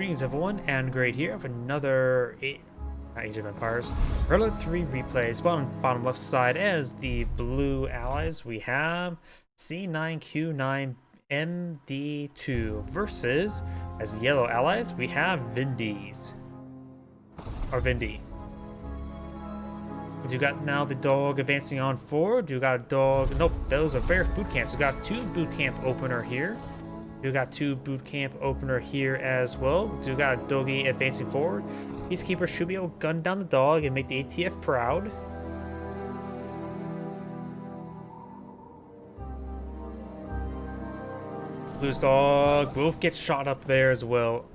Greetings everyone, and Great here with another Age of Empires Relic 3 replays. Bottom left side as the blue allies we have c9q9md2 versus as the yellow allies we have Vindy. Do you got now the dog advancing on forward? Do you got a dog? Nope, those are bear boot camps. We got two boot camp opener here. You got two boot camp opener here as well. You got a doggy advancing forward. Peacekeeper should be able to gun down the dog and make the ATF proud. Blue's dog both get shot up there as well.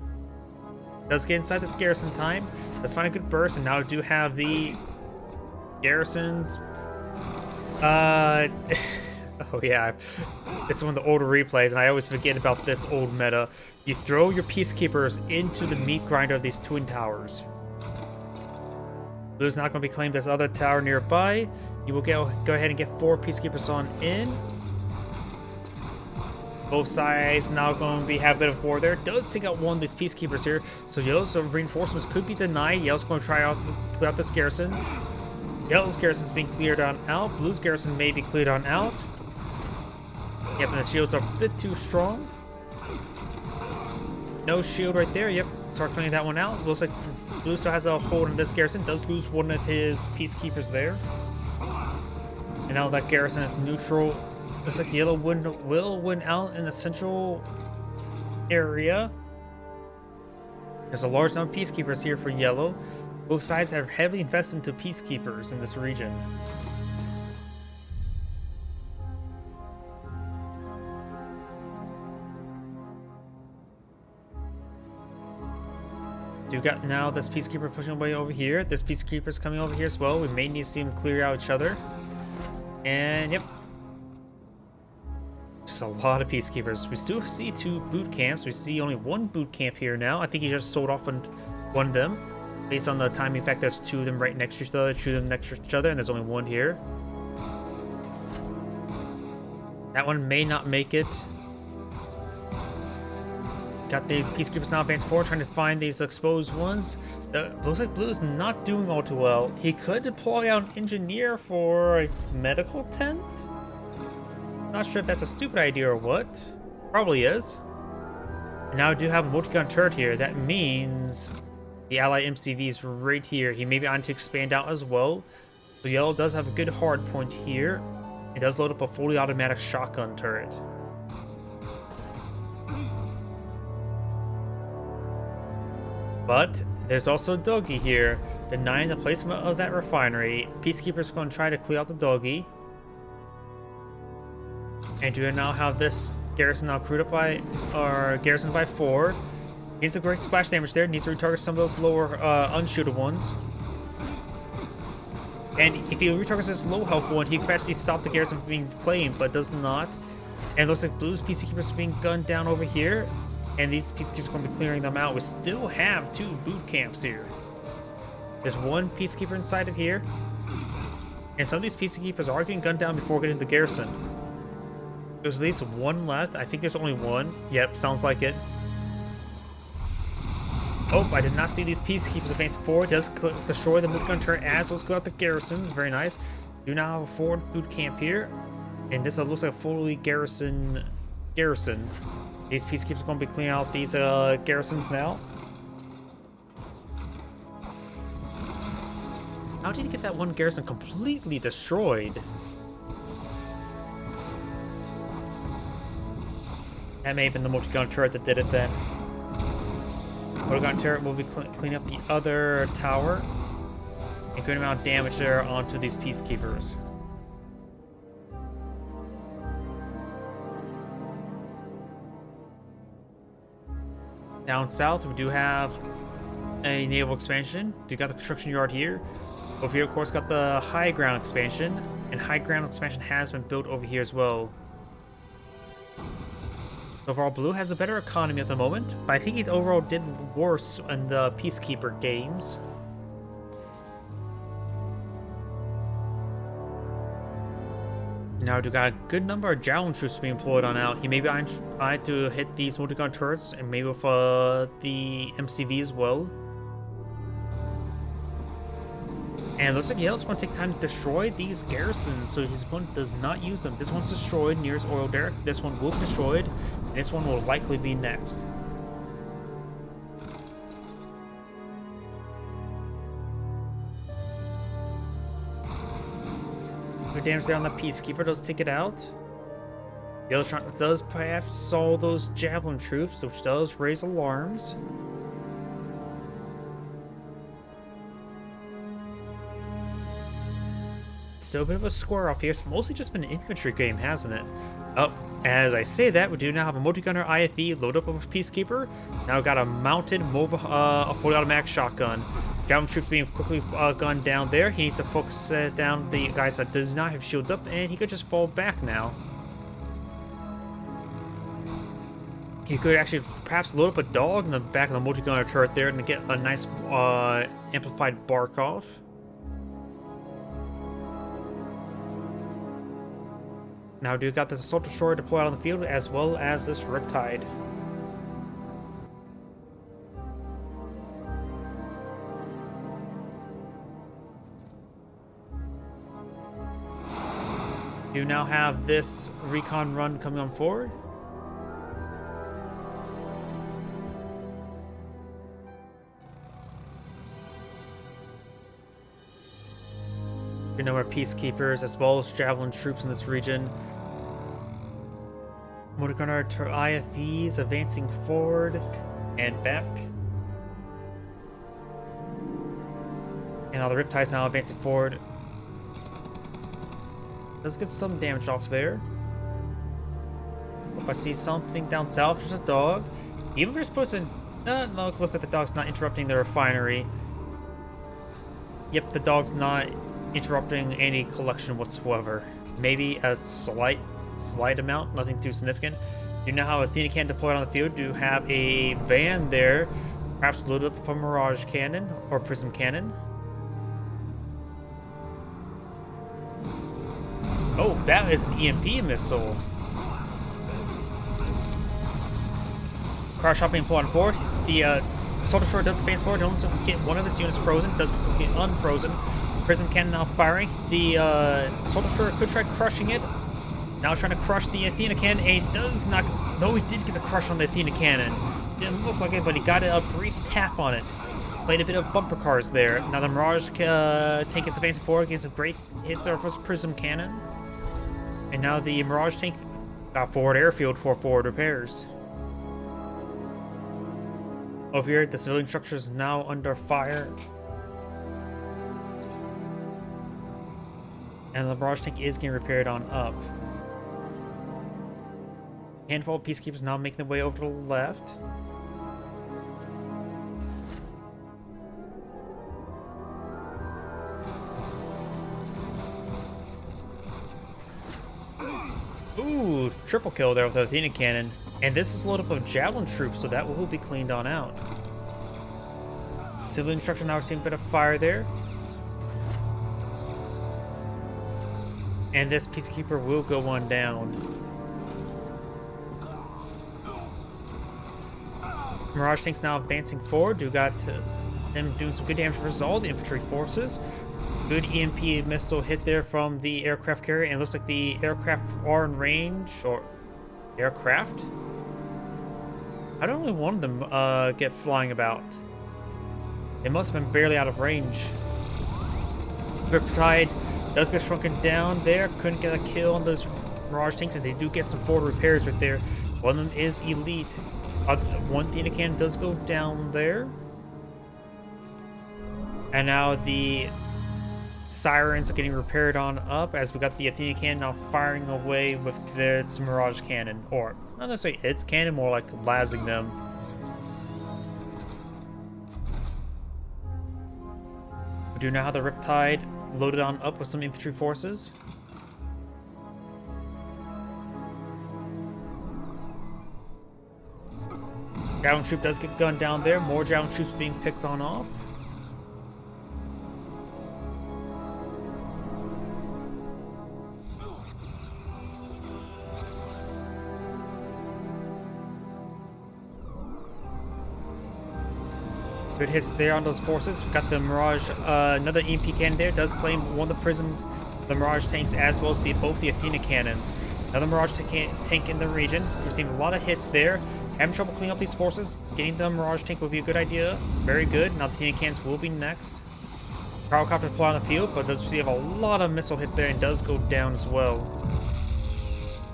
Does get inside this garrison time. Let's find a good burst, and now we do have the garrisons. Oh yeah, it's one of the older replays, and I always forget about this old meta. You throw your peacekeepers into the meat grinder of these twin towers. Blue's not going to be claimed as other tower nearby. You will go ahead and get 4 peacekeepers on in. Both sides now going to have a bit of war there. Does take out one of these peacekeepers here, so Yellow's reinforcements could be denied. Yellow's going to try out clear out this garrison. Yellow's garrison is being cleared on out. Blue's garrison may be cleared on out. Yep, and the shields are a bit too strong. No shield right there. Yep, start clearing that one out. Looks like Blue still has a hold on this garrison. Does lose one of his peacekeepers there. And now that garrison is neutral. Looks like Yellow will win out in the central area. There's a large number of peacekeepers here for Yellow. Both sides have heavily invested into peacekeepers in this region. You got now this peacekeeper pushing away over here. This peacekeeper's coming over here as well. We may need to see them clear out each other. And yep. Just a lot of peacekeepers. We still see 2 boot camps. We see only 1 boot camp here now. I think he just sold off one of them. Based on the timing fact, there's 2 of them right next to each other, 2 of them next to each other, and there's only 1 here. That one may not make it. Got these peacekeepers now advancing forward, trying to find these exposed ones. Looks like Blue is not doing all too well. He could deploy out an engineer for a medical tent. Not sure if that's a stupid idea or what. Probably is. And now I do have a multi-gun turret here. That means the ally MCV is right here. He may be on to expand out as well. So Yellow does have a good hard point here. It does load up a fully automatic shotgun turret. But there's also a doggy here, denying the placement of that refinery. Peacekeeper's going to try to clear out the doggy. And do now have this garrison now crewed up by, or garrisoned by 4. Needs a great splash damage there. Needs to retarget some of those lower unshooted ones. And if he retargets this low health one, he can actually stop the garrison from being claimed, but does not. And it looks like Blue's peacekeepers are being gunned down over here. And these peacekeepers are going to be clearing them out. We still have 2 boot camps here. There's 1 peacekeeper inside of here. And some of these peacekeepers are getting gunned down before getting the garrison. There's at least 1 left. I think there's only 1. Yep, sounds like it. Oh, I did not see these peacekeepers advance forward. Does destroy the multi-gun turret as well as clear out the garrisons. Very nice. Do now have a forward boot camp here. And this looks like a fully garrison. These peacekeepers are going to be cleaning out these garrisons now. How did he get that one garrison completely destroyed? That may have been the multi-gun turret that did it then. Multi-gun turret will be cleaning up the other tower. And good amount of damage there onto these peacekeepers. Down south, we do have a naval expansion. You got the construction yard here. Over here, of course, got the high ground expansion. And high ground expansion has been built over here as well. Overall, Blue has a better economy at the moment, but I think he overall did worse in the Peacekeeper games. Now we got a good number of javelin troops being employed on out. He may be trying to hit these multi-gun turrets and maybe with the MCV as well. And it looks like Yellow's going to take time to destroy these garrisons, so his opponent does not use them. This one's destroyed near his oil derrick. This one will be destroyed, and this one will likely be next. Good damage there on the Peacekeeper, does take it out. Yellow's does perhaps saw those javelin troops, which does raise alarms. Still a bit of a square off here. It's mostly just been an infantry game, hasn't it? Oh, as I say that, we do now have a multi-gunner IFV loaded up with a Peacekeeper. Now we've got a mounted mobile, a fully automatic shotgun. Javelin troops being quickly gunned down there. He needs to focus down the guys that does not have shields up, and he could just fall back now. He could actually perhaps load up a dog in the back of the multi-gunner turret there and get a nice amplified bark off. Now we got this assault destroyer deployed on the field, as well as this Riptide. You now have this recon run coming on forward. We know our Peacekeepers as well as javelin troops in this region. Multi-gunner IFVs advancing forward and back. And all the Riptides now advancing forward. Let's get some damage off there. Hope I see something down south. There's a dog. Even if we're supposed to... no, it looks like the dog's not interrupting the refinery. Yep, the dog's not interrupting any collection whatsoever. Maybe a slight amount, nothing too significant. You now have Athena cannon deployed on the field. You have a van there, perhaps loaded up from Mirage cannon or Prism cannon. Oh, that is an EMP missile. Crash shot being pulled on forward. The assault destroyer does advance forward. Only so get one of its units frozen, does get unfrozen. Prism cannon now firing. The assault destroyer could try crushing it. Now trying to crush the Athena cannon. And does not. No, he did get the crush on the Athena cannon. Didn't look like it, but he got a brief tap on it. Played a bit of bumper cars there. Now the Mirage tank is advancing forward against a great hit surface Prism cannon. And now the Mirage tank got forward airfield for forward repairs. Over here, the civilian structure is now under fire. And the barrage tank is getting repaired on up. Handful of Peacekeepers now making their way over to the left. Ooh, triple kill there with the Athena cannon. And this is loaded up with javelin troops, so that will be cleaned on out. Civilian structure now seeing a bit of fire there. And this Peacekeeper will go one down. Mirage tanks now advancing forward. You got them doing some good damage versus all the infantry forces. Good EMP missile hit there from the aircraft carrier, and it looks like the aircraft are in range, or aircraft? I don't really want them get flying about. They must have been barely out of range. Riptide does get shrunken down there. Couldn't get a kill on those Mirage tanks, and they do get some forward repairs right there. One of them is elite. One Athena cannon does go down there. And now the Sirens are getting repaired on up as we got the Athena cannon now firing away with its Mirage cannon. Or, not necessarily its cannon, more like lasing them. We do now have the Riptide loaded on up with some infantry forces. Javelin troop does get gunned down there. More javelin troops being picked on off. Good hits there on those forces. Got the Mirage, another EMP cannon there. Does claim one of the Prism, the Mirage tanks, as well as both the Athena cannons. Another Mirage tank in the region. We're seeing a lot of hits there. Having trouble cleaning up these forces. Getting the Mirage tank would be a good idea. Very good. Now the Athena cannons will be next. Gyrocopter deployed on the field, but does receive a lot of missile hits there and does go down as well.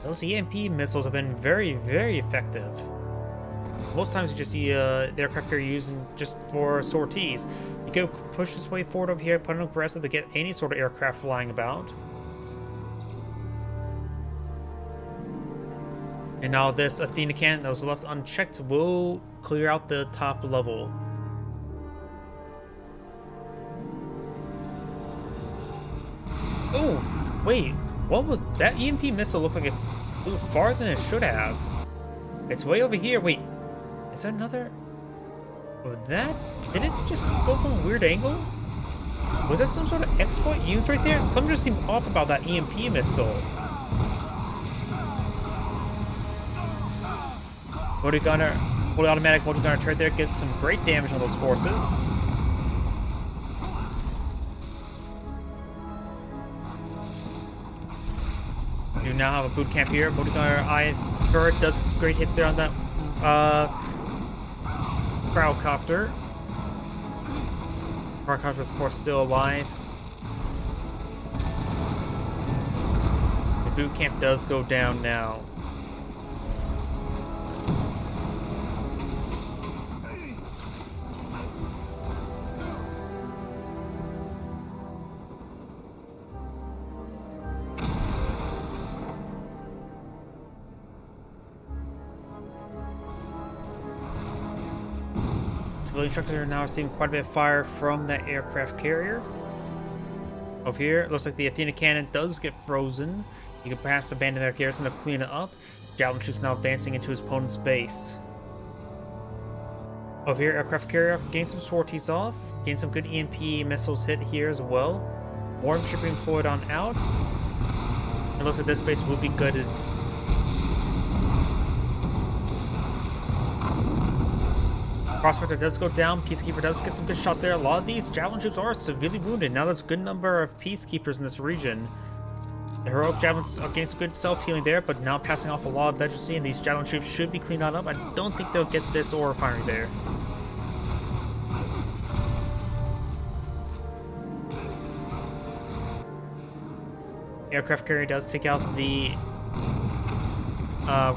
Those EMP missiles have been very, very effective. Most times you just see the aircraft carrier using just for sorties. You can push this way forward over here, put an aggressive to get any sort of aircraft flying about. And now this Athena cannon that was left unchecked will clear out the top level. Oh, wait, what was that? EMP missile looked like it flew farther than it should have. It's way over here. Wait, is there another? Oh, that? Did it just go from a weird angle? Was that some sort of exploit used right there? Something just seemed off about that EMP missile. Multi-gunner, fully automatic multi-gunner turret there gets some great damage on those forces. You now have a boot camp here. Multi-gunner eye turret does some great hits there on that Crowdcopter. Crowdcopter is of course still alive. The boot camp does go down now. Civilian structures are now receiving quite a bit of fire from that aircraft carrier. Over here, it looks like the Athena cannon does get frozen. You can perhaps abandon their garrison to clean it up. Javelin troops now advancing into his opponent's base. Over here, aircraft carrier gain some sorties off. Gain some good EMP missiles hit here as well. More infantry being deployed on out. It looks like this base will be gutted. Prospector does go down. Peacekeeper does get some good shots there. A lot of these Javelin troops are severely wounded. Now there's a good number of Peacekeepers in this region. The heroic Javelins are getting some good self-healing there, but now passing off a lot of veterancy, and these Javelin troops should be cleaned on up. I don't think they'll get this ore refinery there. Aircraft carrier does take out the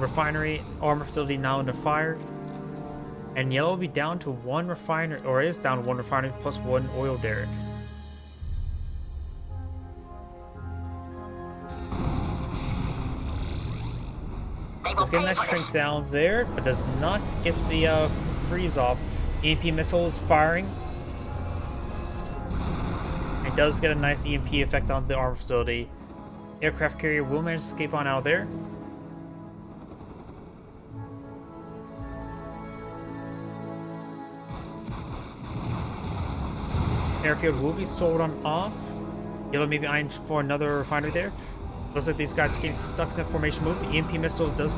refinery armor facility now under fire. And yellow will be down to one refinery, or is down to one refinery plus one oil derrick. Does get a nice shrink down there, but does not get the freeze off. EMP missiles firing. It does get a nice EMP effect on the armor facility. Aircraft carrier will manage to escape on out there. Airfield will be sold on off. Yellow may be eyeing for another refinery there. Looks like these guys are getting stuck in the formation move. The EMP missile does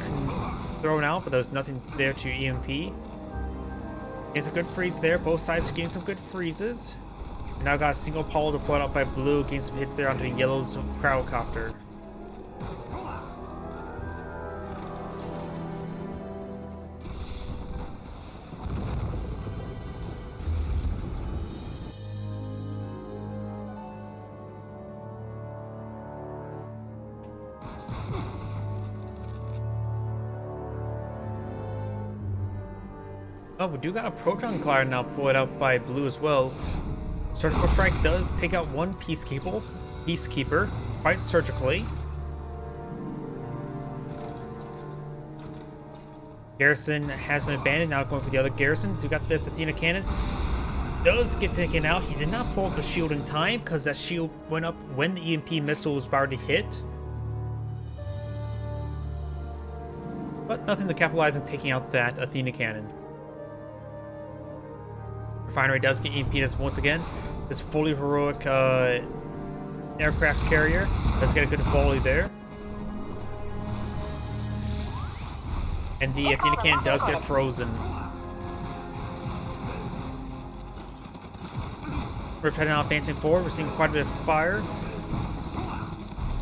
thrown out, but there's nothing there to EMP. Getting some good freeze there. Both sides are getting some good freezes. And now got a single Apollo deployed out by blue, getting some hits there onto yellow's Crowdcopter. Oh, we do got a proton glider now pulled out by blue as well. Surgical strike does take out one peacekeeper quite surgically. Garrison has been abandoned, now going for the other garrison. We got this Athena cannon. Does get taken out. He did not pull up the shield in time because that shield went up when the EMP missile was about to hit. But nothing to capitalize on taking out that Athena cannon. Refinery does get EMP'd once again. This fully heroic aircraft carrier does get a good volley there. And the Athena cannon does get frozen. Riptide now advancing forward. We're seeing quite a bit of fire.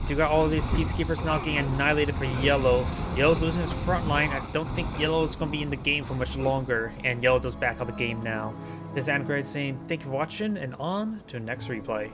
You got all of these Peacekeepers now getting annihilated for Yellow. Yellow's losing his front line. I don't think Yellow's going to be in the game for much longer. And Yellow does back out the game now. This is Angrade saying thank you for watching and on to the next replay.